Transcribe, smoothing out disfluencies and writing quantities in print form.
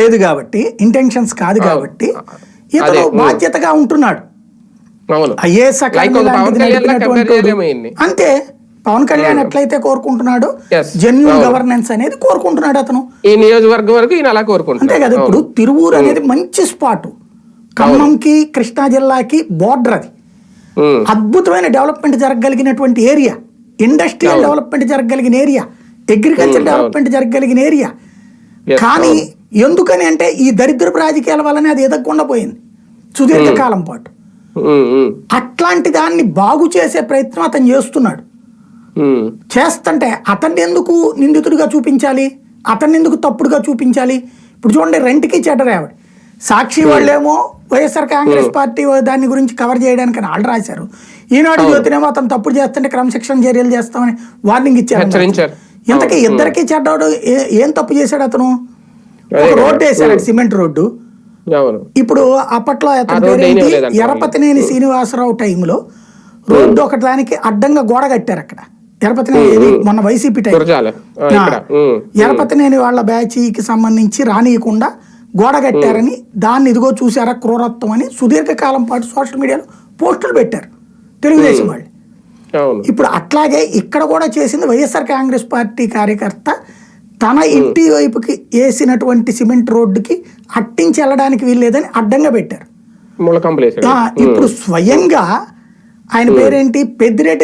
లేదు కాబట్టి, ఇంటెన్షన్స్ కాదు కాబట్టి ఇతను బాధ్యతగా ఉంటున్నాడు. ఐఏఎస్ అకాడమీ లాంటిది నడిపినటువంటి అంతే. పవన్ కళ్యాణ్ ఎట్లయితే కోరుకుంటున్నాడు జెన్యూన్ గవర్నెన్స్ అనేది కోరుకుంటున్నాడు అతను. ఈ నియోజకవర్గం వరకు ఈయన అలా కోరుకుంటున్నాడు. అంతే కదా. ఇప్పుడు తిరువూరు అనేది మంచి స్పాట్, ఖమ్మంకి కృష్ణా జిల్లాకి బోర్డర్. అది అద్భుతమైన డెవలప్మెంట్ జరగగలిగినటువంటి ఏరియా, ఇండస్ట్రియల్ డెవలప్మెంట్ జరగగలిగిన ఏరియా, అగ్రికల్చర్ డెవలప్మెంట్ జరగగలిగిన ఏరియా. కానీ ఎందుకని అంటే ఈ దరిద్రపు రాజకీయాల వల్లనే అది ఎదగకుండా పోయింది సుదీర్ఘకాలం పాటు. అట్లాంటి దాన్ని బాగు చేసే ప్రయత్నం అతను చేస్తున్నాడు. చేస్తుంటే అతన్ని ఎందుకు నిందితుడిగా చూపించాలి, అతన్ని ఎందుకు తప్పుడుగా చూపించాలి? ఇప్పుడు చూడండి, రెంట్కి చెడ్డరేవాడు. సాక్షి వాళ్ళేమో వైఎస్ఆర్ కాంగ్రెస్ పార్టీ దాని గురించి కవర్ చేయడానికి వాళ్ళు రాశారు. ఈనాడు జ్యోతినేమో అతను తప్పుడు చేస్తుంటే క్రమశిక్షణ చర్యలు చేస్తామని వార్నింగ్ ఇచ్చారు. ఇంతకీ ఇద్దరికి చెడ్డవాడు ఏం తప్పు చేశాడు? అతను ఒక రోడ్డు వేశాడు, సిమెంట్ రోడ్డు. ఇప్పుడు అప్పట్లో అతని పేరేంటి, ఎరపతినేని శ్రీనివాసరావు టైంలో రోడ్డు ఒకటి దానికి అడ్డంగా గోడ కట్టారు అక్కడ. ఎరపతినేని మొన్న వైసీపీ టైం ఎరపతినేని వాళ్ళ బ్యాచ్కి సంబంధించి రానియకుండా గోడ కట్టారని, దాన్ని ఇదిగో చూసారా క్రూరత్వం అని సుదీర్ఘకాలం పాటు సోషల్ మీడియాలో పోస్టులు పెట్టారు తెలుగుదేశం వాళ్ళు. ఇప్పుడు అట్లాగే ఇక్కడ కూడా చేసింది వైఎస్ఆర్ కాంగ్రెస్ పార్టీ కార్యకర్త తన ఇంటి వైపుకి వేసినటువంటి సిమెంట్ రోడ్డుకి అట్టించి వెళ్ళడానికి వీల్లేదని అడ్డంగా పెట్టారు. ఇప్పుడు స్వయంగా ఆయన పేరేంటి, పెద్దిరెడ్డి